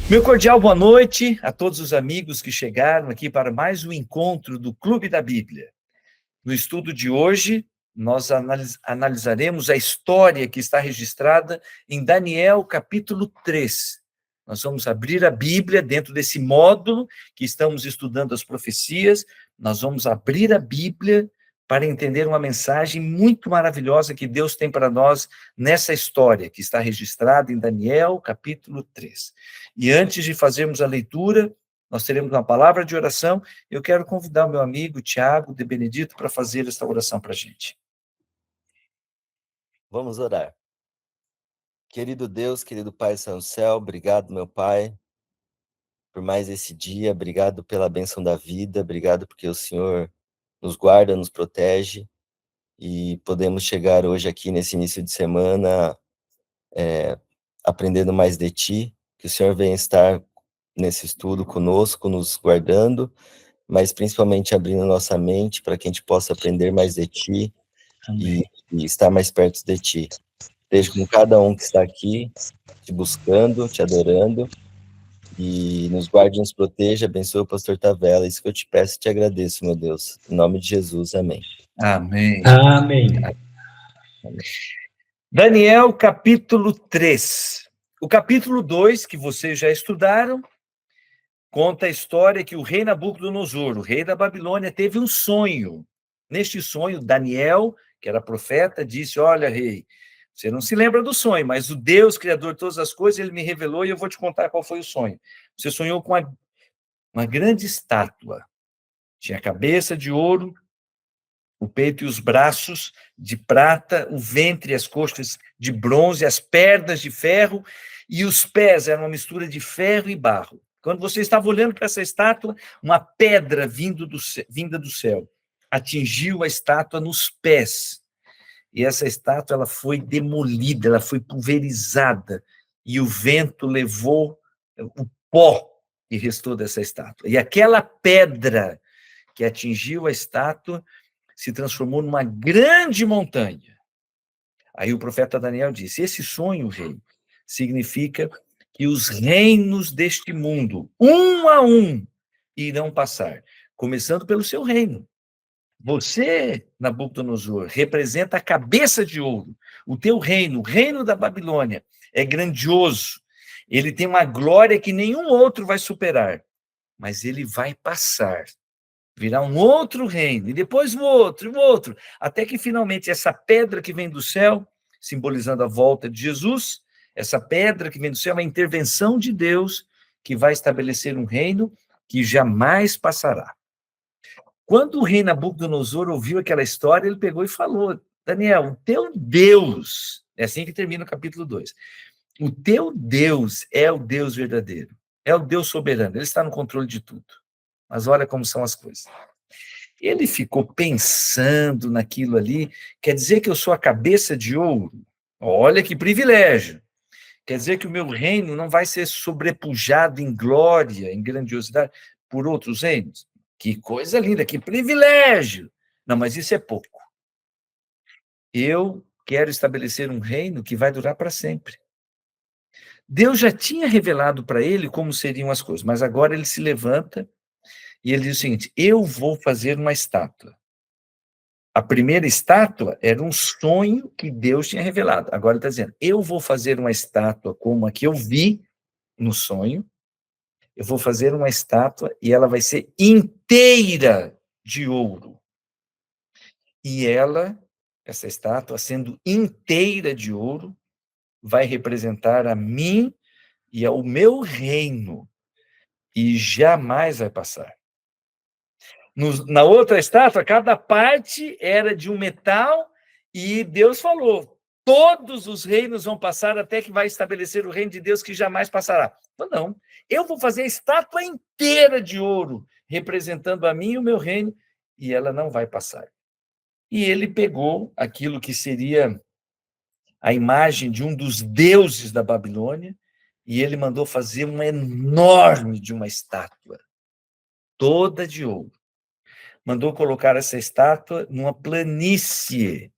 Meu cordial boa noite a todos os amigos que chegaram aqui para mais um encontro do Clube da Bíblia. No estudo de hoje, nós analisaremos a história que está registrada em Daniel, capítulo 3. Nós vamos abrir a Bíblia dentro desse módulo que estamos estudando as profecias. Nós vamos abrir a Bíblia para entender uma mensagem muito maravilhosa que Deus tem para nós nessa história que está registrada em Daniel, capítulo 3. E antes de fazermos a leitura, nós teremos uma palavra de oração. Eu quero convidar o meu amigo Tiago de Benedito para fazer esta oração para a gente. Vamos orar. Querido Deus, querido Pai do Céu no céu, obrigado, meu Pai, por mais esse dia, obrigado pela bênção da vida, obrigado porque o Senhor nos guarda, nos protege e podemos chegar hoje aqui nesse início de semana aprendendo mais de Ti, que o Senhor venha estar nesse estudo conosco, nos guardando, mas principalmente abrindo nossa mente para que a gente possa aprender mais de Ti e estar mais perto de Ti. Esteja com cada um que está aqui, te buscando, te adorando, e nos guarde e nos proteja, abençoe o pastor Tavela, isso que eu te peço e te agradeço, meu Deus. Em nome de Jesus, amém. Amém. Amém. Daniel, capítulo 3. O capítulo 2, que vocês já estudaram, conta a história que o rei Nabucodonosor, o rei da Babilônia, teve um sonho. Neste sonho, Daniel, que era profeta, disse: olha, rei, você não se lembra do sonho, mas o Deus, criador de todas as coisas, ele me revelou e eu vou te contar qual foi o sonho. Você sonhou com uma grande estátua. Tinha a cabeça de ouro, o peito e os braços de prata, o ventre e as coxas de bronze, as pernas de ferro e os pés eram uma mistura de ferro e barro. Quando você estava olhando para essa estátua, uma pedra vinda do céu atingiu a estátua nos pés. E essa estátua ela foi demolida, ela foi pulverizada, e o vento levou o pó que restou dessa estátua. E aquela pedra que atingiu a estátua se transformou numa grande montanha. Aí o profeta Daniel disse: esse sonho, rei, significa que os reinos deste mundo, um a um, irão passar, começando pelo seu reino. Você, Nabucodonosor, representa a cabeça de ouro. O teu reino, o reino da Babilônia, é grandioso. Ele tem uma glória que nenhum outro vai superar, mas ele vai passar. Virá um outro reino, e depois o outro, até que finalmente essa pedra que vem do céu, simbolizando a volta de Jesus, essa pedra que vem do céu é uma intervenção de Deus que vai estabelecer um reino que jamais passará. Quando o rei Nabucodonosor ouviu aquela história, ele pegou e falou: Daniel, o teu Deus, é assim que termina o capítulo 2, o teu Deus é o Deus verdadeiro, é o Deus soberano, ele está no controle de tudo. Mas olha como são as coisas. Ele ficou pensando naquilo ali, quer dizer que eu sou a cabeça de ouro? Olha que privilégio. Quer dizer que o meu reino não vai ser sobrepujado em glória, em grandiosidade, por outros reinos? Que coisa linda, que privilégio! Não, mas isso é pouco. Eu quero estabelecer um reino que vai durar para sempre. Deus já tinha revelado para ele como seriam as coisas, mas agora ele se levanta e ele diz o seguinte: eu vou fazer uma estátua. A primeira estátua era um sonho que Deus tinha revelado. Agora ele está dizendo: eu vou fazer uma estátua como a que eu vi no sonho. Eu vou fazer uma estátua e ela vai ser inteira de ouro. E essa estátua, sendo inteira de ouro, vai representar a mim e ao meu reino, e jamais vai passar. Na outra estátua, cada parte era de um metal, e Deus falou: todos os reinos vão passar até que vai estabelecer o reino de Deus que jamais passará. Mas não, eu vou fazer a estátua inteira de ouro, representando a mim e o meu reino, e ela não vai passar. E ele pegou aquilo que seria a imagem de um dos deuses da Babilônia, e ele mandou fazer uma enorme de uma estátua, toda de ouro. Mandou colocar essa estátua numa planície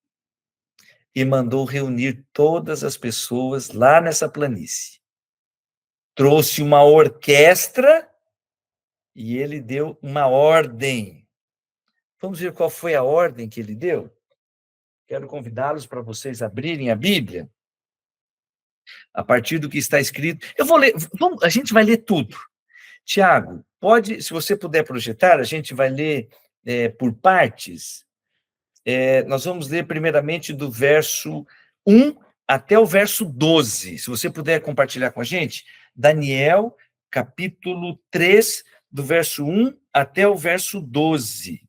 e mandou reunir todas as pessoas lá nessa planície. trouxe uma orquestra e ele deu uma ordem. Vamos ver qual foi a ordem que ele deu? Quero convidá-los para vocês abrirem a Bíblia, a partir do que está escrito. Eu vou ler, a gente vai ler tudo. Tiago, pode, se você puder projetar, a gente vai ler por partes. Nós vamos ler primeiramente do verso 1 até o verso 12. Se você puder compartilhar com a gente, Daniel, capítulo 3, do verso 1 até o verso 12.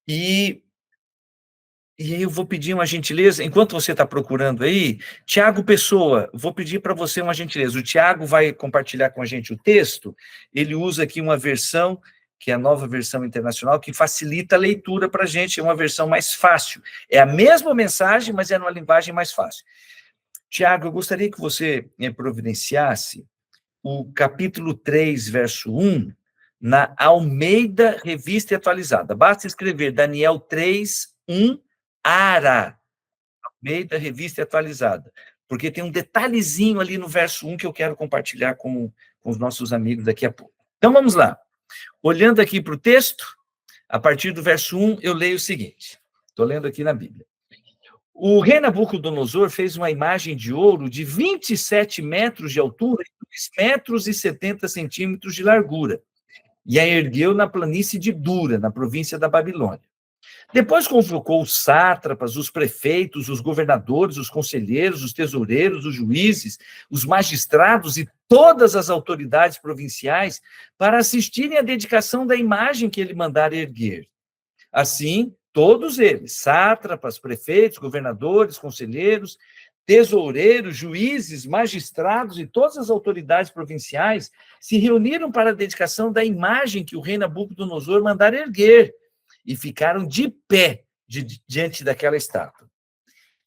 E aí eu vou pedir uma gentileza, enquanto você está procurando aí, Tiago Pessoa, vou pedir para você uma gentileza. O Tiago vai compartilhar com a gente o texto, ele usa aqui uma versão, que é a nova versão internacional, que facilita a leitura para a gente, é uma versão mais fácil. É a mesma mensagem, mas é numa linguagem mais fácil. Tiago, eu gostaria que você providenciasse o capítulo 3, verso 1, na Almeida Revista e Atualizada. Basta escrever Daniel 3, 1, Ara, Almeida Revista e Atualizada, porque tem um detalhezinho ali no verso 1 que eu quero compartilhar com os nossos amigos daqui a pouco. Então, vamos lá. Olhando aqui para o texto, a partir do verso 1, eu leio o seguinte. Estou lendo aqui na Bíblia. O rei Nabucodonosor fez uma imagem de ouro de 27 metros de altura e 2 metros e 70 centímetros de largura, e a ergueu na planície de Dura, na província da Babilônia. Depois convocou os sátrapas, os prefeitos, os governadores, os conselheiros, os tesoureiros, os juízes, os magistrados e todas as autoridades provinciais para assistirem à dedicação da imagem que ele mandara erguer. Assim, todos eles, sátrapas, prefeitos, governadores, conselheiros, tesoureiros, juízes, magistrados e todas as autoridades provinciais se reuniram para a dedicação da imagem que o rei Nabucodonosor mandara erguer, e ficaram de pé diante daquela estátua.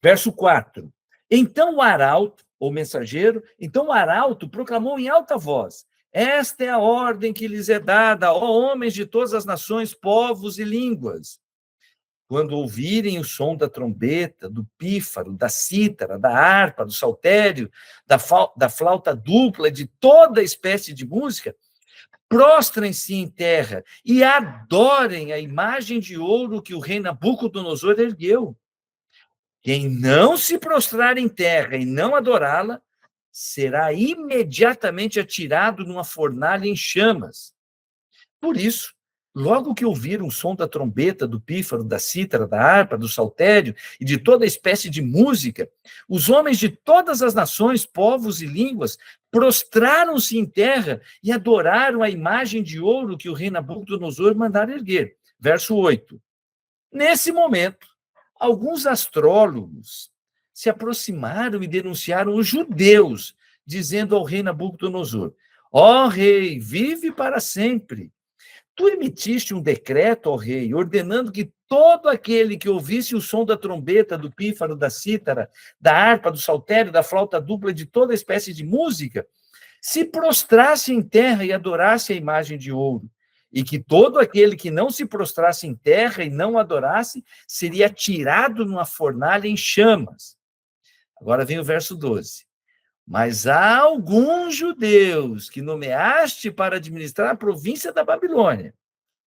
Verso 4. Então o arauto, ou mensageiro, proclamou em alta voz: esta é a ordem que lhes é dada, ó homens de todas as nações, povos e línguas. Quando ouvirem o som da trombeta, do pífaro, da cítara, da harpa, do saltério, da flauta dupla, de toda espécie de música, prostrem-se em terra e adorem a imagem de ouro que o rei Nabucodonosor ergueu. Quem não se prostrar em terra e não adorá-la, será imediatamente atirado numa fornalha em chamas. Por isso, logo que ouviram o som da trombeta, do pífaro, da cítara, da harpa, do saltério e de toda espécie de música, os homens de todas as nações, povos e línguas prostraram-se em terra e adoraram a imagem de ouro que o rei Nabucodonosor mandara erguer. Verso 8. Nesse momento, alguns astrólogos se aproximaram e denunciaram os judeus, dizendo ao rei Nabucodonosor: ó rei, vive para sempre. Tu emitiste um decreto, ó rei, ordenando que todo aquele que ouvisse o som da trombeta, do pífaro, da cítara, da harpa, do saltério, da flauta dupla, de toda espécie de música, se prostrasse em terra e adorasse a imagem de ouro, e que todo aquele que não se prostrasse em terra e não adorasse, seria tirado numa fornalha em chamas. Agora vem o verso 12. Mas há alguns judeus que nomeaste para administrar a província da Babilônia.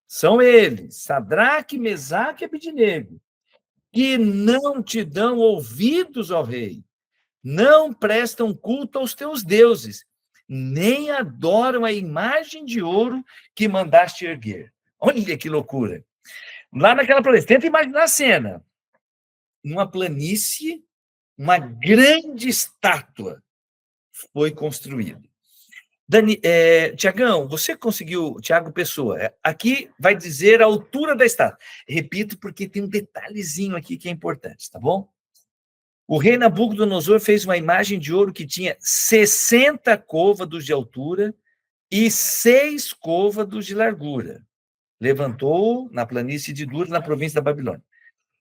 São eles, Sadraque, Mesaque e Abednego, que não te dão ouvidos, ó rei, não prestam culto aos teus deuses, nem adoram a imagem de ouro que mandaste erguer. Olha que loucura. Lá naquela planície, tenta imaginar a cena. Numa planície, uma grande estátua foi construída. Tiagão, você conseguiu, Tiago Pessoa, aqui vai dizer a altura da estátua. Repito, porque tem um detalhezinho aqui que é importante, tá bom? O rei Nabucodonosor fez uma imagem de ouro que tinha 60 côvados de altura e 6 côvados de largura. Levantou na planície de Dura, na província da Babilônia.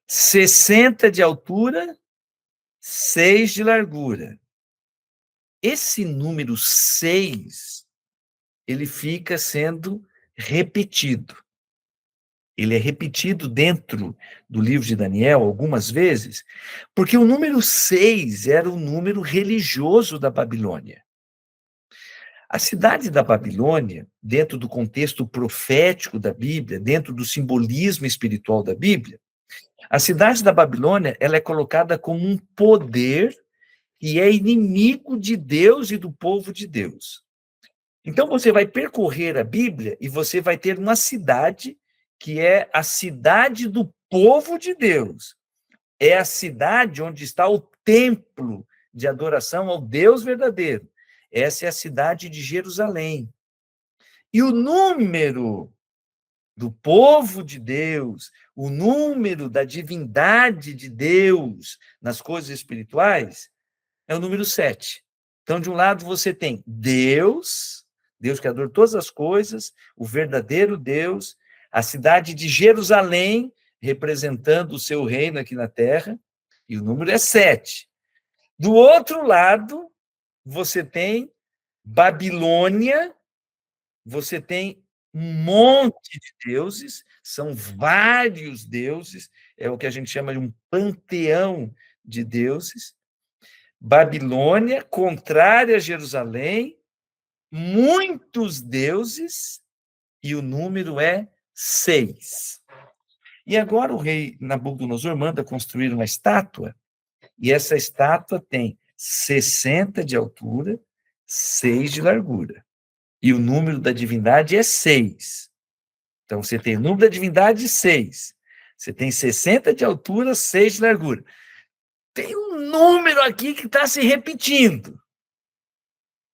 60 de altura, 6 de largura. Esse número 6, ele fica sendo repetido. Ele é repetido dentro do livro de Daniel algumas vezes, porque o número 6 era o número religioso da Babilônia. A cidade da Babilônia, dentro do contexto profético da Bíblia, dentro do simbolismo espiritual da Bíblia, a cidade da Babilônia, ela é colocada como um poder que é inimigo de Deus e do povo de Deus. Então, você vai percorrer a Bíblia e você vai ter uma cidade que é a cidade do povo de Deus. É a cidade onde está o templo de adoração ao Deus verdadeiro. Essa é a cidade de Jerusalém. E o número do povo de Deus, o número da divindade de Deus nas coisas espirituais, é o número 7. Então, de um lado, você tem Deus, Deus criador de todas as coisas, o verdadeiro Deus, a cidade de Jerusalém, representando o seu reino aqui na terra, e o número é 7. Do outro lado, você tem Babilônia, você tem um monte de deuses, são vários deuses, é o que a gente chama de um panteão de deuses. Babilônia, contrária a Jerusalém, muitos deuses, e o número é 6. E agora o rei Nabucodonosor manda construir uma estátua, e essa estátua tem 60 de altura, 6 de largura. E o número da divindade é 6. Então, você tem o número da divindade 6. Você tem 60 de altura, 6 de largura. Tem um número aqui que está se repetindo.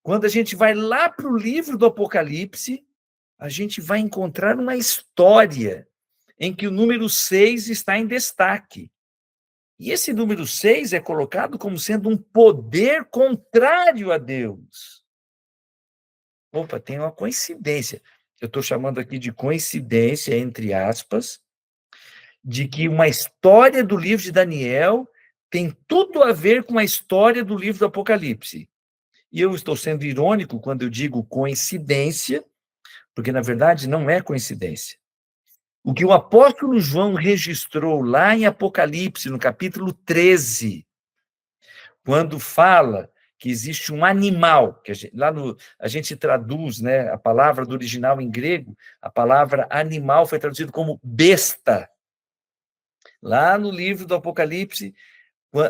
Quando a gente vai lá para o livro do Apocalipse, a gente vai encontrar uma história em que o número 6 está em destaque. E esse número 6 é colocado como sendo um poder contrário a Deus. Opa, tem uma coincidência. Eu estou chamando aqui de coincidência, entre aspas, de que uma história do livro de Daniel tem tudo a ver com a história do livro do Apocalipse. E eu estou sendo irônico quando eu digo coincidência, porque, na verdade, não é coincidência. O que o apóstolo João registrou lá em Apocalipse, no capítulo 13, quando fala que existe um animal, que a gente traduz, né, a palavra do original em grego, a palavra animal foi traduzida como besta. Lá no livro do Apocalipse,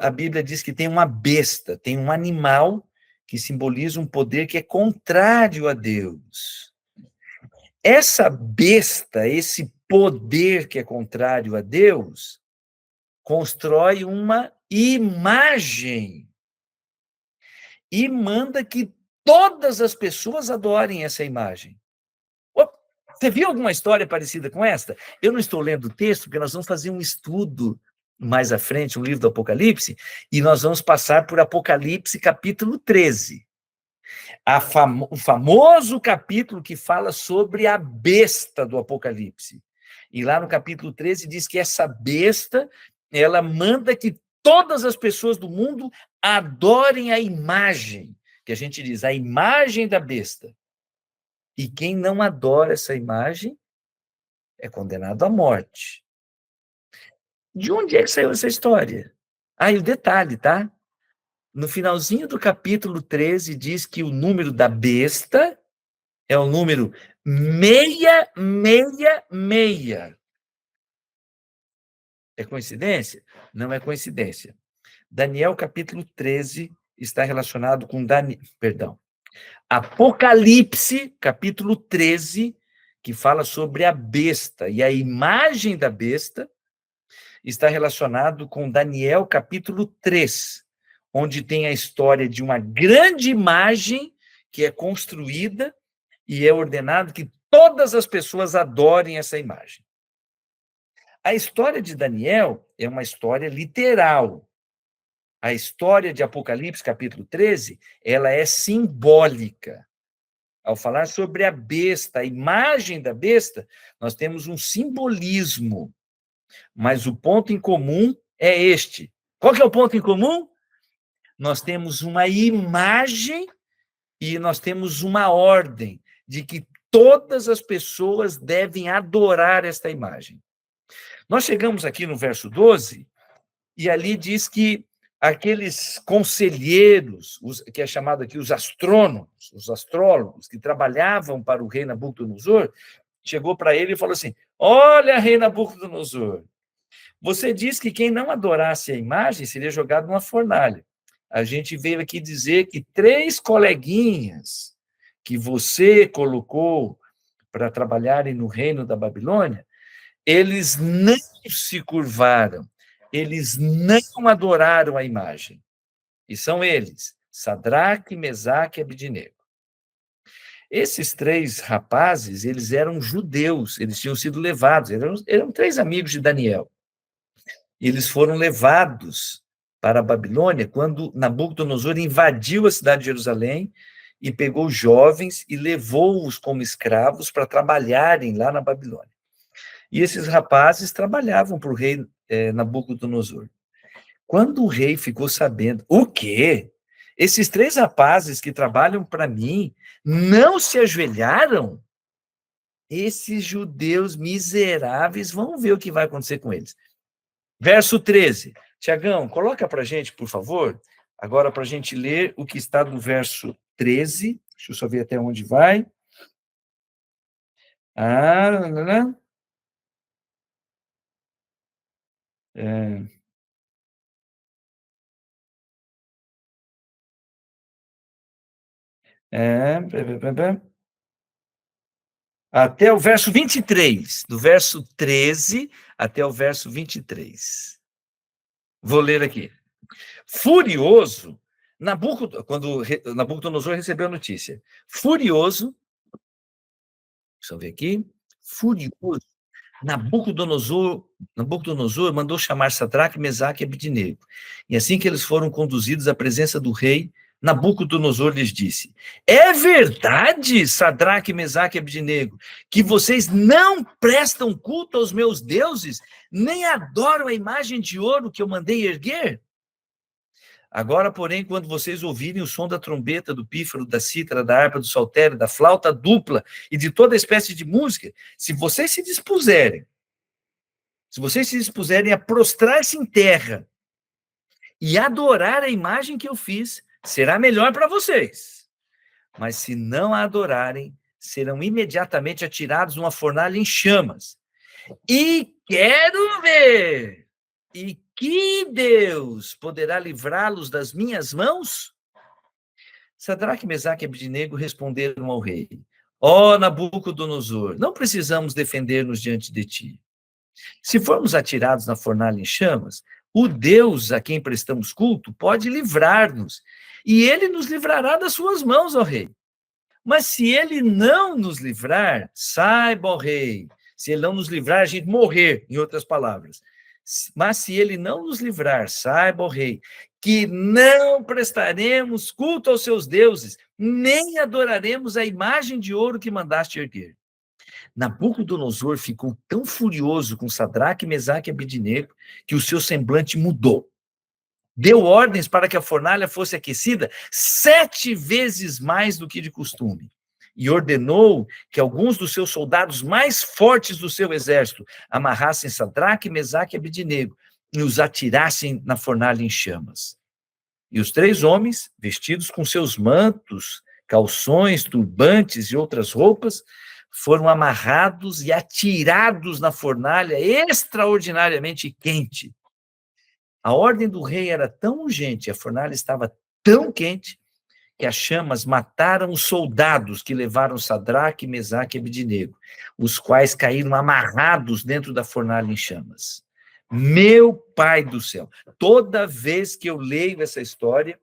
a Bíblia diz que tem uma besta, tem um animal que simboliza um poder que é contrário a Deus. Essa besta, esse poder que é contrário a Deus, constrói uma imagem e manda que todas as pessoas adorem essa imagem. Você viu alguma história parecida com esta? Eu não estou lendo o texto, porque nós vamos fazer um estudo mais à frente, um livro do Apocalipse, e nós vamos passar por Apocalipse capítulo 13. O famoso capítulo que fala sobre a besta do Apocalipse. E lá no capítulo 13 diz que essa besta, ela manda que todas as pessoas do mundo adorem a imagem, que a gente diz, a imagem da besta. E quem não adora essa imagem é condenado à morte. De onde é que saiu essa história? E o detalhe, tá? No finalzinho do capítulo 13, diz que o número da besta é o número 666. É coincidência? Não é coincidência. Daniel, capítulo 13, está relacionado com Apocalipse, capítulo 13, que fala sobre a besta, e a imagem da besta está relacionado com Daniel, capítulo 3, onde tem a história de uma grande imagem que é construída e é ordenado que todas as pessoas adorem essa imagem. A história de Daniel é uma história literal. A história de Apocalipse, capítulo 13, ela é simbólica. Ao falar sobre a besta, a imagem da besta, nós temos um simbolismo. Mas o ponto em comum é este. Qual que é o ponto em comum? Nós temos uma imagem e nós temos uma ordem de que todas as pessoas devem adorar esta imagem. Nós chegamos aqui no verso 12, e ali diz que aqueles conselheiros, que é chamado aqui os astrônomos, os astrólogos, que trabalhavam para o rei Nabucodonosor, chegou para ele e falou assim: olha, rei Nabucodonosor, você disse que quem não adorasse a imagem seria jogado numa fornalha. A gente veio aqui dizer que 3 coleguinhas que você colocou para trabalharem no reino da Babilônia, eles não se curvaram, eles não adoraram a imagem. E são eles, Sadraque, Mesaque e Abidnego. Esses 3 rapazes, eles eram judeus, eles tinham sido levados, eram 3 amigos de Daniel. Eles foram levados para a Babilônia quando Nabucodonosor invadiu a cidade de Jerusalém e pegou jovens e levou-os como escravos para trabalharem lá na Babilônia. E esses rapazes trabalhavam para o rei Nabucodonosor. Quando o rei ficou sabendo, o quê? Esses 3 rapazes que trabalham para mim não se ajoelharam? Esses judeus miseráveis, vamos ver o que vai acontecer com eles. Verso 13. Tiagão, coloca para a gente, por favor, agora para a gente ler o que está no verso 13. Deixa eu só ver até onde vai. Até o verso 23, do verso 13 até o verso 23. Vou ler aqui. Furioso, quando Nabucodonosor recebeu a notícia, furioso, deixa eu ver aqui, furioso, Nabucodonosor mandou chamar Sadraque, Mesaque e Abidnego. E assim que eles foram conduzidos à presença do rei, Nabucodonosor lhes disse: é verdade, Sadraque, Mesaque e Abidnego, que vocês não prestam culto aos meus deuses, nem adoram a imagem de ouro que eu mandei erguer? Agora, porém, quando vocês ouvirem o som da trombeta, do pífaro, da cítara, da harpa, do saltério, da flauta dupla e de toda espécie de música, se vocês se dispuserem a prostrar-se em terra e adorar a imagem que eu fiz, será melhor para vocês. Mas se não a adorarem, serão imediatamente atirados numa fornalha em chamas. E quero ver! E que Deus poderá livrá-los das minhas mãos? Sadraque, Mesaque e Abidnego responderam ao rei: ó Nabucodonosor, não precisamos defender-nos diante de ti. Se formos atirados na fornalha em chamas, o Deus a quem prestamos culto pode livrar-nos, e ele nos livrará das suas mãos, ó rei. Mas se ele não nos livrar, saiba, ó rei, se ele não nos livrar, a gente morrer, em outras palavras. Mas se ele não nos livrar, saiba, ó rei, que não prestaremos culto aos seus deuses, nem adoraremos a imagem de ouro que mandaste erguer. Nabucodonosor ficou tão furioso com Sadraque, Mesaque e Abidnego que o seu semblante mudou. Deu ordens para que a fornalha fosse aquecida 7 vezes mais do que de costume. E ordenou que alguns dos seus soldados mais fortes do seu exército amarrassem Sadraque, Mesaque e Abidnego e os atirassem na fornalha em chamas. E os 3 homens, vestidos com seus mantos, calções, turbantes e outras roupas, foram amarrados e atirados na fornalha extraordinariamente quente. A ordem do rei era tão urgente, a fornalha estava tão quente, que as chamas mataram os soldados que levaram Sadraque, Mesaque e Abidnego, os quais caíram amarrados dentro da fornalha em chamas. Meu Pai do céu, toda vez que eu leio essa história,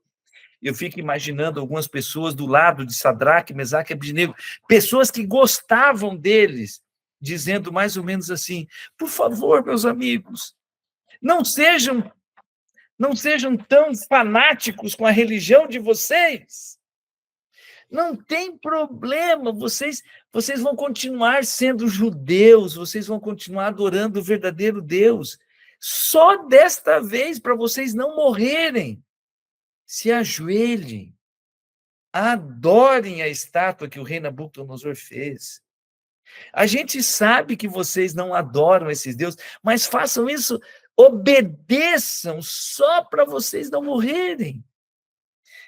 eu fico imaginando algumas pessoas do lado de Sadraque, Mesaque e Abidnego, pessoas que gostavam deles, dizendo mais ou menos assim: por favor, meus amigos, não sejam tão fanáticos com a religião de vocês. Não tem problema, vocês vão continuar sendo judeus, vocês vão continuar adorando o verdadeiro Deus. Só desta vez, para vocês não morrerem, se ajoelhem, adorem a estátua que o rei Nabucodonosor fez. A gente sabe que vocês não adoram esses deuses, mas façam isso Obedeçam só para vocês não morrerem.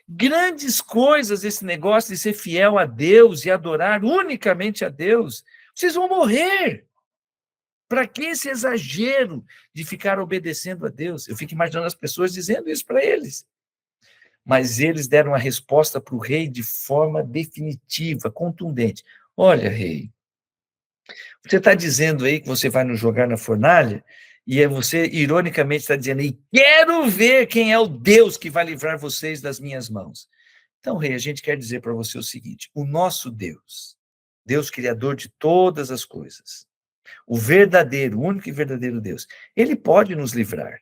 Grandes coisas esse negócio de ser fiel a Deus e adorar unicamente a Deus. Vocês vão morrer. Para que esse exagero de ficar obedecendo a Deus? Eu fico imaginando as pessoas dizendo isso para eles. Mas eles deram a resposta para o rei de forma definitiva, contundente. Olha, rei, você está dizendo aí que você vai nos jogar na fornalha, e você, ironicamente, está dizendo aí, quero ver quem é o Deus que vai livrar vocês das minhas mãos. Então, rei, a gente quer dizer para você o seguinte, o nosso Deus, Deus criador de todas as coisas, o verdadeiro, o único e verdadeiro Deus, ele pode nos livrar.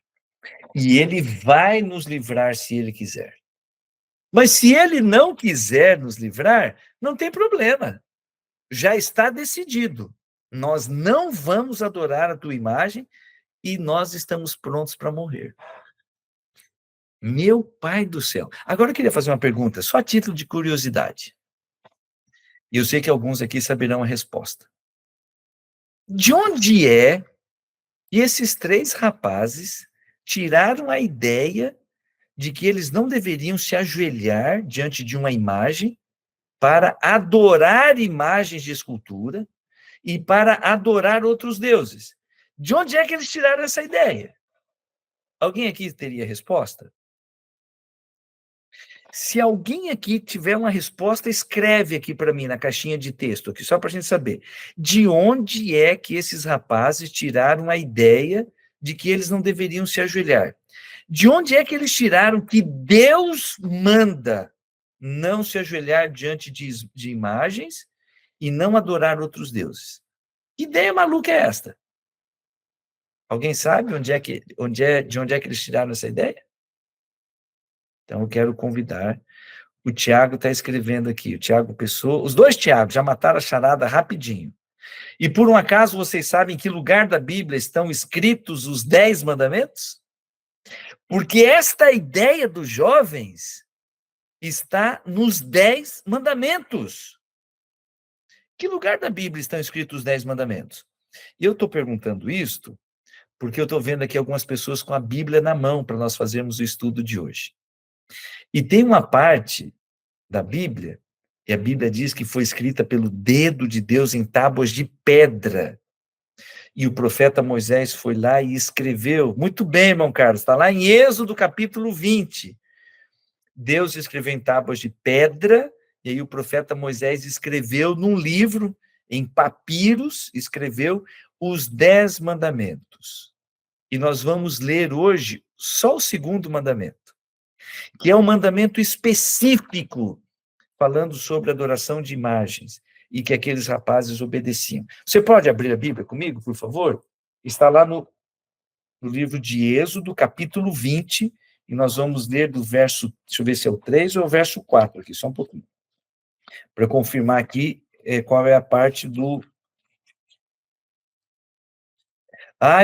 E ele vai nos livrar se ele quiser. Mas se ele não quiser nos livrar, não tem problema. Já está decidido. Nós não vamos adorar a tua imagem e nós estamos prontos para morrer. Meu pai do céu. Agora eu queria fazer uma pergunta, só a título de curiosidade. E eu sei que alguns aqui saberão a resposta. De onde é que esses 3 rapazes tiraram a ideia de que eles não deveriam se ajoelhar diante de uma imagem para adorar imagens de escultura e para adorar outros deuses? De onde é que eles tiraram essa ideia? Alguém aqui teria resposta? Se alguém aqui tiver uma resposta, escreve aqui para mim na caixinha de texto, aqui, só para a gente saber. De onde é que esses rapazes tiraram a ideia de que eles não deveriam se ajoelhar? De onde é que eles tiraram que Deus manda não se ajoelhar diante de imagens e não adorar outros deuses? Que ideia maluca é esta? Alguém sabe de onde é que eles tiraram essa ideia? Então, eu quero convidar. O Tiago está escrevendo aqui, o Tiago Pessoa, os 2 Tiagos já mataram a charada rapidinho. E por um acaso vocês sabem em que lugar da Bíblia estão escritos os 10 mandamentos? Porque esta ideia dos jovens está nos 10 mandamentos. Que lugar da Bíblia estão escritos os 10 mandamentos? E eu estou perguntando isto porque eu estou vendo aqui algumas pessoas com a Bíblia na mão para nós fazermos o estudo de hoje. E tem uma parte da Bíblia, e a Bíblia diz que foi escrita pelo dedo de Deus em tábuas de pedra. E o profeta Moisés foi lá e escreveu. Muito bem, irmão Carlos, está lá em Êxodo capítulo 20. Deus escreveu em tábuas de pedra, e aí o profeta Moisés escreveu num livro, em papiros, escreveu os 10 mandamentos. E nós vamos ler hoje só o 2º mandamento, que é um mandamento específico, falando sobre adoração de imagens, e que aqueles rapazes obedeciam. Você pode abrir a Bíblia comigo, por favor? Está lá no livro de Êxodo, capítulo 20, e nós vamos ler do verso, deixa eu ver se é o 3 ou o verso 4 aqui, só um pouquinho, para confirmar aqui qual é a parte do...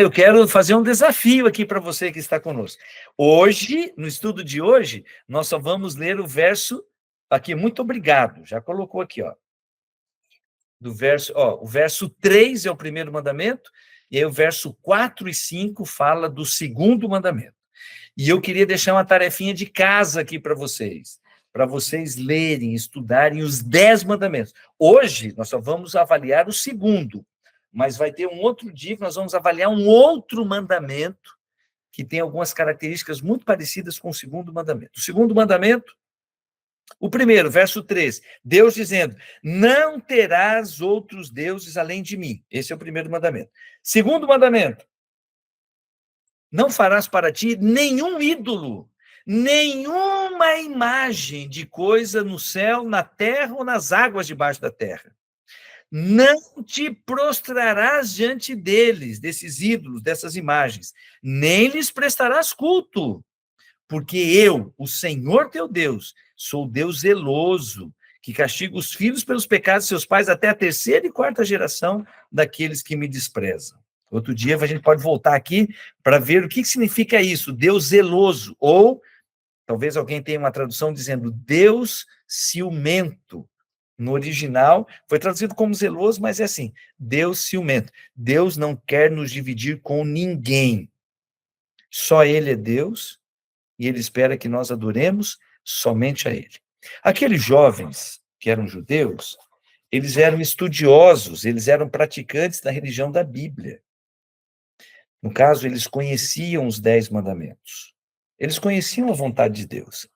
eu quero fazer um desafio aqui para você que está conosco. Hoje, no estudo de hoje, nós só vamos ler o verso, aqui, muito obrigado, já colocou aqui, ó. O verso 3 é o primeiro mandamento, e aí o verso 4 e 5 fala do 2º mandamento. E eu queria deixar uma tarefinha de casa aqui para vocês lerem, estudarem os 10 mandamentos. Hoje, nós só vamos avaliar o 2º, mas vai ter um outro dia que nós vamos avaliar um outro mandamento que tem algumas características muito parecidas com o 2º mandamento. O 2º mandamento, o primeiro, verso 3, Deus dizendo, não terás outros deuses além de mim. Esse é o primeiro mandamento. 2º mandamento, não farás para ti nenhum ídolo, nenhuma imagem de coisa no céu, na terra ou nas águas debaixo da terra. Não te prostrarás diante deles, desses ídolos, dessas imagens, nem lhes prestarás culto, porque eu, o Senhor teu Deus, sou Deus zeloso, que castiga os filhos pelos pecados de seus pais até a 3ª e 4ª geração daqueles que me desprezam. Outro dia a gente pode voltar aqui para ver o que significa isso, Deus zeloso, ou talvez alguém tenha uma tradução dizendo Deus ciumento. No original foi traduzido como zeloso, mas é assim, Deus ciumento. Deus não quer nos dividir com ninguém. Só ele é Deus, e ele espera que nós adoremos somente a ele. Aqueles jovens que eram judeus, eles eram estudiosos, eles eram praticantes da religião da Bíblia. No caso, eles conheciam os 10 mandamentos. Eles conheciam a vontade de Deus.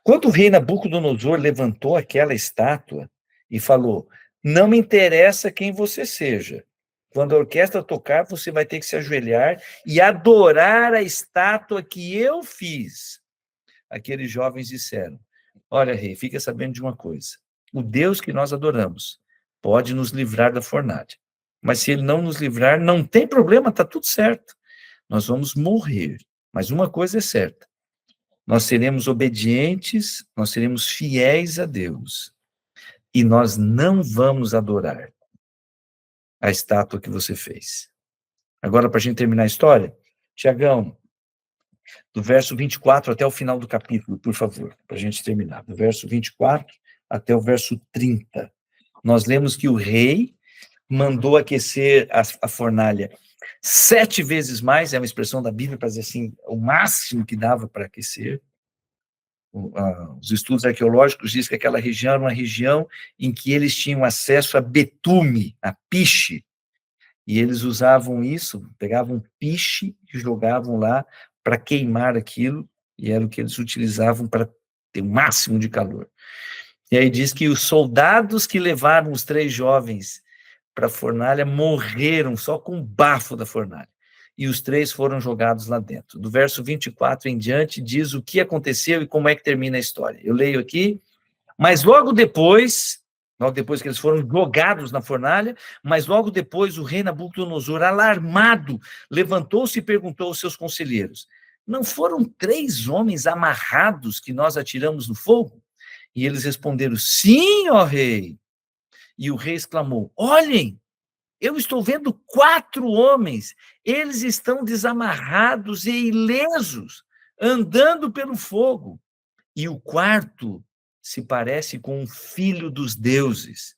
Quando o rei Nabucodonosor levantou aquela estátua e falou: não me interessa quem você seja. Quando a orquestra tocar, você vai ter que se ajoelhar e adorar a estátua que eu fiz. Aqueles jovens disseram: olha, rei, fica sabendo de uma coisa. O Deus que nós adoramos pode nos livrar da fornalha. Mas se ele não nos livrar, não tem problema, está tudo certo. Nós vamos morrer. Mas uma coisa é certa: nós seremos obedientes, nós seremos fiéis a Deus. E nós não vamos adorar a estátua que você fez. Agora, para a gente terminar a história, Tiagão, do verso 24 até o final do capítulo, por favor, para a gente terminar. Do verso 24 até o verso 30. Nós lemos que o rei mandou aquecer a fornalha 7 vezes mais, é uma expressão da Bíblia para dizer assim, o máximo que dava para aquecer. Os estudos arqueológicos dizem que aquela região era uma região em que eles tinham acesso a betume, a piche, e eles usavam isso, pegavam piche e jogavam lá para queimar aquilo, e era o que eles utilizavam para ter o máximo de calor. E aí diz que os soldados que levaram os 3 jovens para a fornalha morreram só com o bafo da fornalha. E os 3 foram jogados lá dentro. Do verso 24 em diante, diz o que aconteceu e como é que termina a história. Eu leio aqui, mas logo depois que eles foram jogados na fornalha, mas logo depois o rei Nabucodonosor, alarmado, levantou-se e perguntou aos seus conselheiros: não foram 3 homens amarrados que nós atiramos no fogo? E eles responderam: sim, ó rei. E o rei exclamou: olhem, eu estou vendo 4 homens, eles estão desamarrados e ilesos, andando pelo fogo. E o quarto se parece com um filho dos deuses.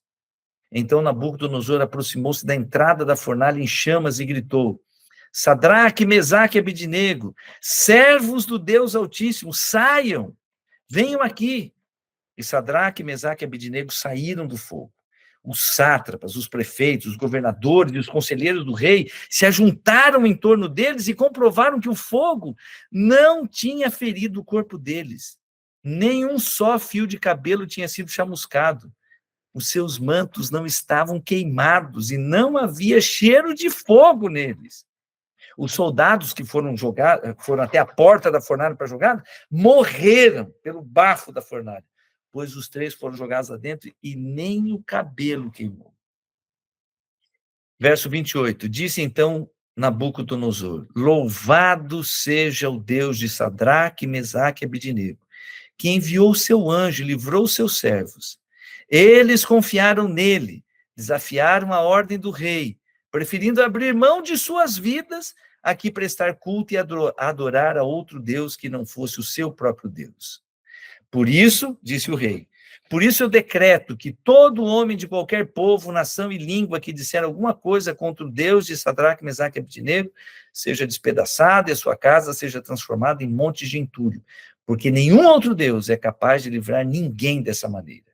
Então Nabucodonosor aproximou-se da entrada da fornalha em chamas e gritou: Sadraque, Mesaque e Abednego, servos do Deus Altíssimo, saiam, venham aqui. E Sadraque, Mesaque e Abednego saíram do fogo. Os sátrapas, os prefeitos, os governadores e os conselheiros do rei se ajuntaram em torno deles e comprovaram que o fogo não tinha ferido o corpo deles. Nenhum só fio de cabelo tinha sido chamuscado. Os seus mantos não estavam queimados e não havia cheiro de fogo neles. Os soldados que foram até a porta da fornalha para jogar, morreram pelo bafo da fornalha, pois os 3 foram jogados lá dentro e nem o cabelo queimou. Verso 28, disse então Nabucodonosor: louvado seja o Deus de Sadraque, Mesaque e Abednego, que enviou o seu anjo e livrou os seus servos. Eles confiaram nele, desafiaram a ordem do rei, preferindo abrir mão de suas vidas a que prestar culto e adorar a outro Deus que não fosse o seu próprio Deus. Por isso, disse o rei, por isso eu decreto que todo homem de qualquer povo, nação e língua que disser alguma coisa contra o Deus de Sadraque, Mesaque e Abednego seja despedaçado e a sua casa seja transformada em montes de entulho, porque nenhum outro Deus é capaz de livrar ninguém dessa maneira.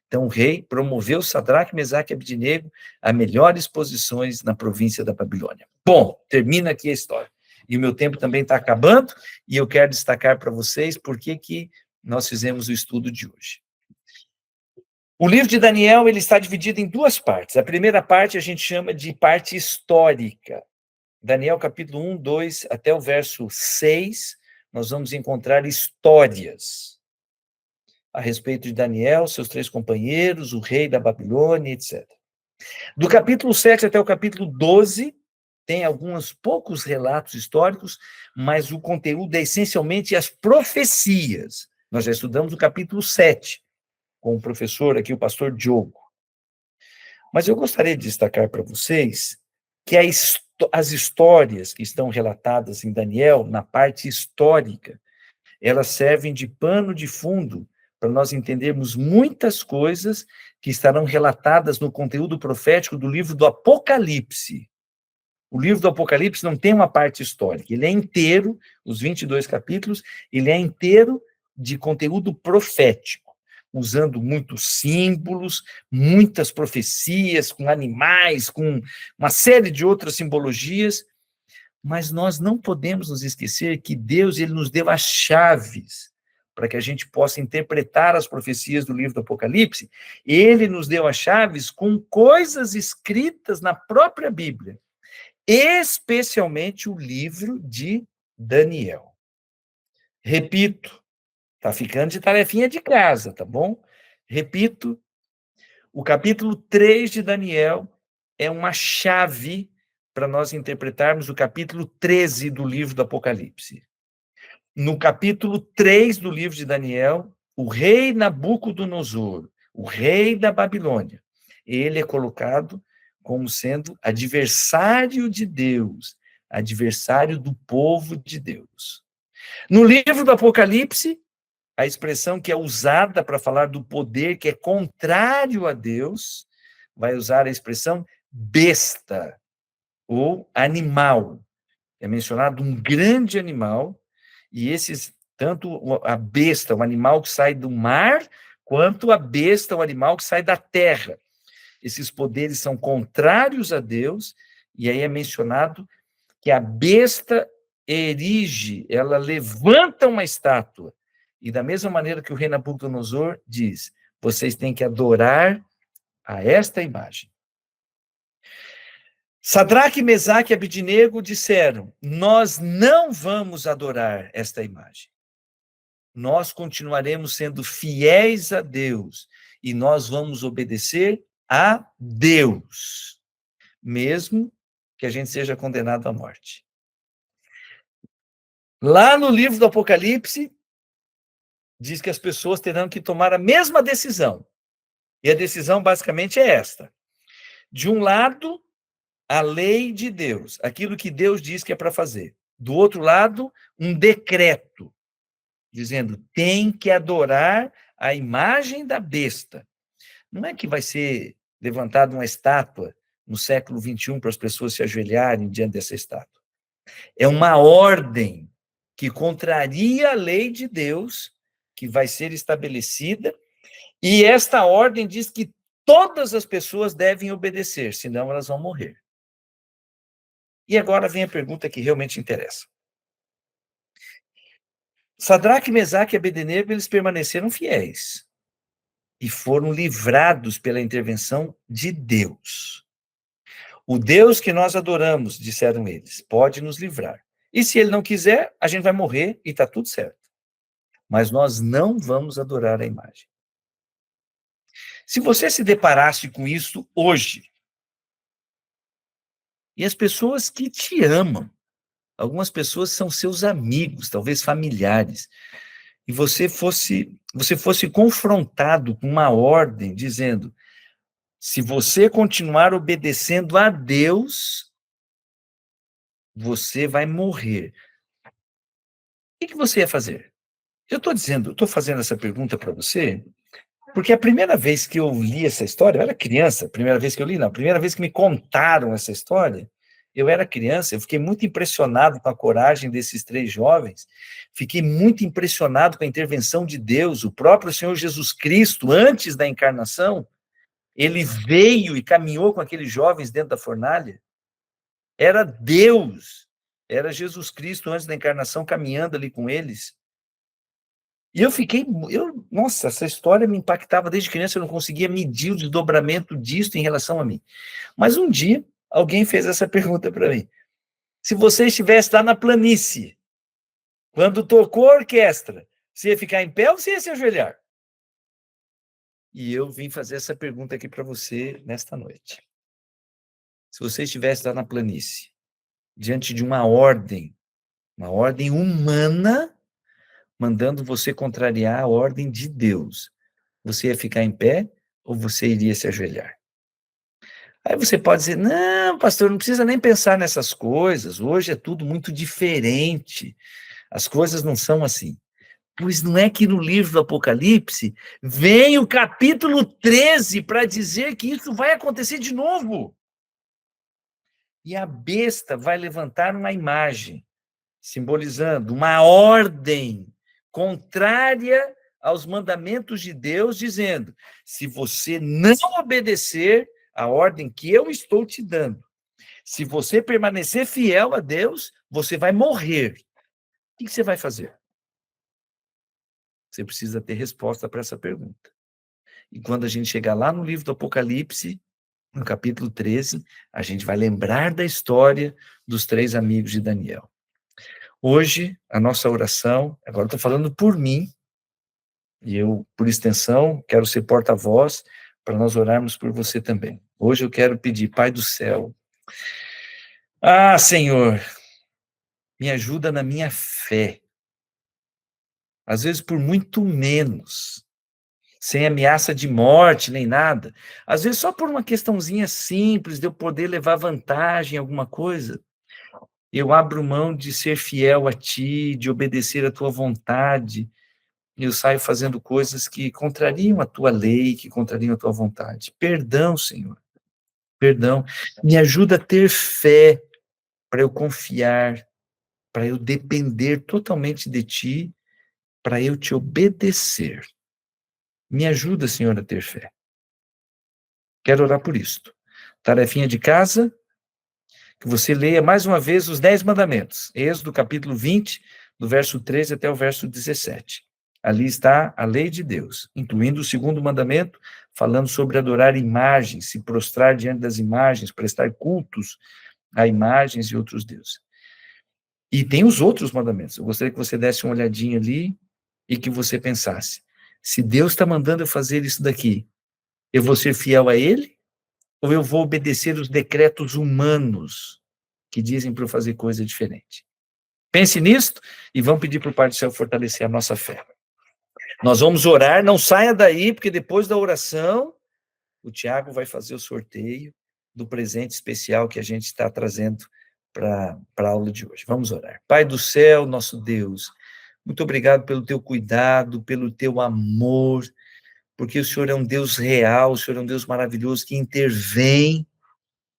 Então o rei promoveu Sadraque, Mesaque e Abednego a melhores posições na província da Babilônia. Bom, termina aqui a história. E o meu tempo também está acabando, e eu quero destacar para vocês por que nós fizemos o estudo de hoje. O livro de Daniel ele está dividido em 2 partes. A primeira parte a gente chama de parte histórica. Daniel capítulo 1, 2 até o verso 6, nós vamos encontrar histórias a respeito de Daniel, seus 3 companheiros, o rei da Babilônia, etc. Do capítulo 7 até o capítulo 12, tem alguns poucos relatos históricos, mas o conteúdo é essencialmente as profecias. Nós já estudamos o capítulo 7, com o professor aqui, o pastor Diogo. Mas eu gostaria de destacar para vocês que as histórias que estão relatadas em Daniel, na parte histórica, elas servem de pano de fundo para nós entendermos muitas coisas que estarão relatadas no conteúdo profético do livro do Apocalipse. O livro do Apocalipse não tem uma parte histórica, ele é inteiro, os 22 capítulos, ele é inteiro de conteúdo profético, usando muitos símbolos, muitas profecias, com animais, com uma série de outras simbologias, mas nós não podemos nos esquecer que Deus, ele nos deu as chaves para que a gente possa interpretar as profecias do livro do Apocalipse. Ele nos deu as chaves com coisas escritas na própria Bíblia, especialmente o livro de Daniel. Repito, está ficando de tarefinha de casa, tá bom? Repito, o capítulo 3 de Daniel é uma chave para nós interpretarmos o capítulo 13 do livro do Apocalipse. No capítulo 3 do livro de Daniel, o rei Nabucodonosor, o rei da Babilônia, ele é colocado como sendo adversário de Deus, adversário do povo de Deus. No livro do Apocalipse, a expressão que é usada para falar do poder que é contrário a Deus, vai usar a expressão besta, ou animal. É mencionado um grande animal, e esses, tanto a besta, o animal que sai do mar, quanto a besta, o animal que sai da terra. Esses poderes são contrários a Deus, e aí é mencionado que a besta erige, ela levanta uma estátua, e da mesma maneira que o rei Nabucodonosor diz, vocês têm que adorar a esta imagem. Sadraque, Mesaque e Abidnego disseram, nós não vamos adorar esta imagem. Nós continuaremos sendo fiéis a Deus e nós vamos obedecer a Deus, mesmo que a gente seja condenado à morte. Lá no livro do Apocalipse, diz que as pessoas terão que tomar a mesma decisão. E a decisão basicamente é esta. De um lado, a lei de Deus, aquilo que Deus diz que é para fazer. Do outro lado, um decreto, dizendo, tem que adorar a imagem da besta. Não é que vai ser levantada uma estátua no século XXI para as pessoas se ajoelharem diante dessa estátua. É uma ordem que contraria a lei de Deus, que vai ser estabelecida, e esta ordem diz que todas as pessoas devem obedecer, senão elas vão morrer. E agora vem a pergunta que realmente interessa. Sadraque, Mesaque e Abednego, eles permaneceram fiéis e foram livrados pela intervenção de Deus. O Deus que nós adoramos, disseram eles, pode nos livrar. E se ele não quiser, a gente vai morrer e está tudo certo. Mas nós não vamos adorar a imagem. Se você se deparasse com isso hoje, e as pessoas que te amam, algumas pessoas são seus amigos, talvez familiares, e você fosse confrontado com uma ordem dizendo, se você continuar obedecendo a Deus, você vai morrer. O que você ia fazer? Eu estou fazendo essa pergunta para você, porque a primeira vez que eu li essa história, eu era criança, primeira vez que eu li, não, a primeira vez que me contaram essa história, eu era criança, eu fiquei muito impressionado com a coragem desses 3 jovens, fiquei muito impressionado com a intervenção de Deus, o próprio Senhor Jesus Cristo, antes da encarnação, ele veio e caminhou com aqueles jovens dentro da fornalha, era Deus, era Jesus Cristo antes da encarnação caminhando ali com eles. E nossa, essa história me impactava desde criança, eu não conseguia medir o desdobramento disso em relação a mim. Mas um dia, alguém fez essa pergunta para mim. Se você estivesse lá na planície, quando tocou a orquestra, você ia ficar em pé ou você ia se ajoelhar? E eu vim fazer essa pergunta aqui para você nesta noite. Se você estivesse lá na planície, diante de uma ordem humana, mandando você contrariar a ordem de Deus, você ia ficar em pé ou você iria se ajoelhar? Aí você pode dizer, não, pastor, não precisa nem pensar nessas coisas, hoje é tudo muito diferente, as coisas não são assim. Pois não é que no livro do Apocalipse vem o capítulo 13 para dizer que isso vai acontecer de novo. e a besta vai levantar uma imagem, simbolizando uma ordem contrária aos mandamentos de Deus, dizendo: se você não obedecer a ordem que eu estou te dando, se você permanecer fiel a Deus, você vai morrer. O que você vai fazer? Você precisa ter resposta para essa pergunta. E quando a gente chegar lá no livro do Apocalipse, no capítulo 13, a gente vai lembrar da história dos 3 amigos de Daniel. Hoje, a nossa oração, agora estou falando por mim, e eu, por extensão, quero ser porta-voz para nós orarmos por você também. Hoje eu quero pedir, Pai do céu, Senhor, me ajuda na minha fé. Às vezes por muito menos, sem ameaça de morte nem nada. Às vezes só por uma questãozinha simples de eu poder levar vantagem em alguma coisa. Eu abro mão de ser fiel a Ti, de obedecer a Tua vontade, e eu saio fazendo coisas que contrariam a Tua lei, que contrariam a Tua vontade. Perdão, Senhor, perdão. Me ajuda a ter fé para eu confiar, para eu depender totalmente de Ti, para eu Te obedecer. Me ajuda, Senhor, a ter fé. Quero orar por isto. Tarefinha de casa, que você leia mais uma vez os 10 mandamentos. Êxodo capítulo 20, do verso 13 até o verso 17. Ali está a lei de Deus, incluindo o 2º mandamento, falando sobre adorar imagens, se prostrar diante das imagens, prestar cultos a imagens e outros deuses. E tem os outros mandamentos. Eu gostaria que você desse uma olhadinha ali e que você pensasse: se Deus está mandando eu fazer isso daqui, eu vou ser fiel a Ele? Ou eu vou obedecer os decretos humanos que dizem para eu fazer coisa diferente? Pense nisto e vamos pedir para o Pai do Céu fortalecer a nossa fé. Nós vamos orar, não saia daí, porque depois da oração, o Tiago vai fazer o sorteio do presente especial que a gente está trazendo para a aula de hoje. Vamos orar. Pai do céu, nosso Deus, muito obrigado pelo teu cuidado, pelo teu amor, porque o Senhor é um Deus real, o Senhor é um Deus maravilhoso que intervém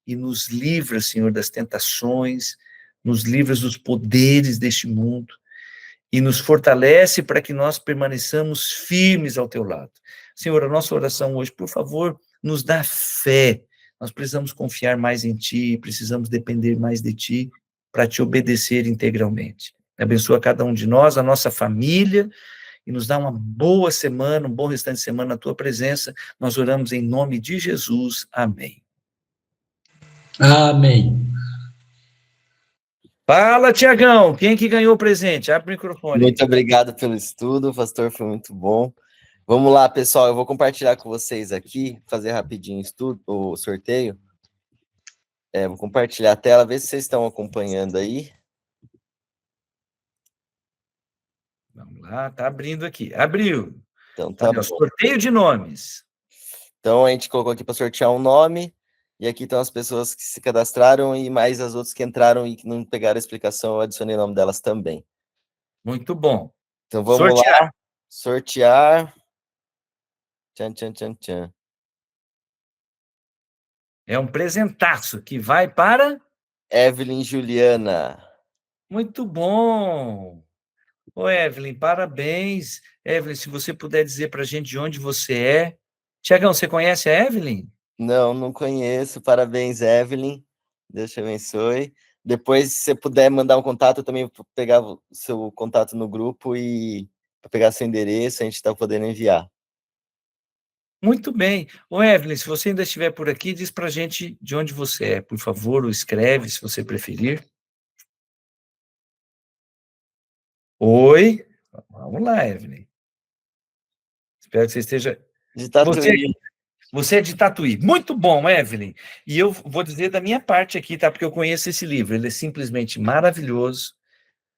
e nos livra, Senhor, das tentações, nos livra dos poderes deste mundo e nos fortalece para que nós permaneçamos firmes ao teu lado. Senhor, a nossa oração hoje, por favor, nos dá fé. Nós precisamos confiar mais em Ti, precisamos depender mais de Ti para Te obedecer integralmente. Abençoa cada um de nós, a nossa família, e nos dá uma boa semana, um bom restante de semana na Tua presença. Nós oramos em nome de Jesus. Amém. Amém. Fala, Tiagão, quem que ganhou o presente? Abre o microfone. Muito obrigado pelo estudo, pastor, foi muito bom. Vamos lá, pessoal, eu vou compartilhar com vocês aqui, fazer rapidinho o sorteio. Vou compartilhar a tela, ver se vocês estão acompanhando aí. Vamos lá, tá abrindo aqui. Abriu. Então, tá bom. Sorteio de nomes. Então, a gente colocou aqui para sortear um nome, e aqui estão as pessoas que se cadastraram e mais as outras que entraram e que não pegaram a explicação, eu adicionei o nome delas também. Muito bom. Então, vamos lá. Sortear. Tchan, tchan, tchan, tchan. É um presentaço que vai para... Evelyn Juliana. Muito bom. Ô, Evelyn, parabéns. Evelyn, se você puder dizer para a gente de onde você é. Tiagão, você conhece a Evelyn? Não conheço. Parabéns, Evelyn. Deus te abençoe. Depois, se você puder mandar um contato, eu também vou pegar o seu contato no grupo e pegar seu endereço, a gente está podendo enviar. Muito bem. Ô, Evelyn, se você ainda estiver por aqui, diz para a gente de onde você é, por favor, ou escreve, se você preferir. Oi. Vamos lá, Evelyn. Espero que você esteja... De Tatuí. Você é de Tatuí. Muito bom, Evelyn. E eu vou dizer da minha parte aqui, tá? Porque eu conheço esse livro. Ele é simplesmente maravilhoso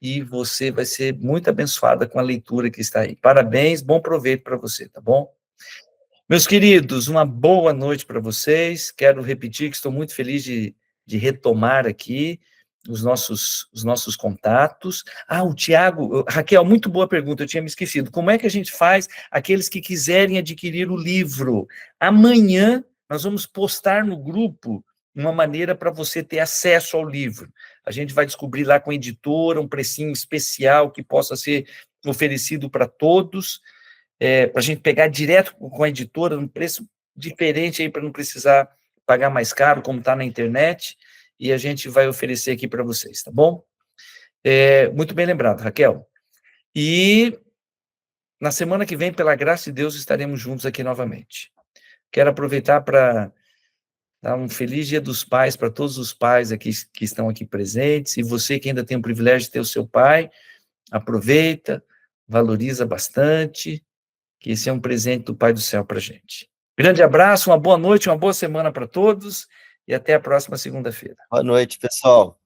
e você vai ser muito abençoada com a leitura que está aí. Parabéns, bom proveito para você, tá bom? Meus queridos, uma boa noite para vocês. Quero repetir que estou muito feliz de retomar aqui os nossos contatos. O Tiago, Raquel, muito boa pergunta, eu tinha me esquecido. Como é que a gente faz aqueles que quiserem adquirir o livro? Amanhã nós vamos postar no grupo uma maneira para você ter acesso ao livro. A gente vai descobrir lá com a editora um precinho especial que possa ser oferecido para todos, para a gente pegar direto com a editora, num preço diferente, aí para não precisar pagar mais caro, como está na internet, e a gente vai oferecer aqui para vocês, tá bom? Muito bem lembrado, Raquel. E na semana que vem, pela graça de Deus, estaremos juntos aqui novamente. Quero aproveitar para dar um feliz Dia dos Pais para todos os pais aqui que estão aqui presentes, e você que ainda tem o privilégio de ter o seu pai, aproveita, valoriza bastante, que esse é um presente do Pai do Céu para a gente. Grande abraço, uma boa noite, uma boa semana para todos, e até a próxima segunda-feira. Boa noite, pessoal.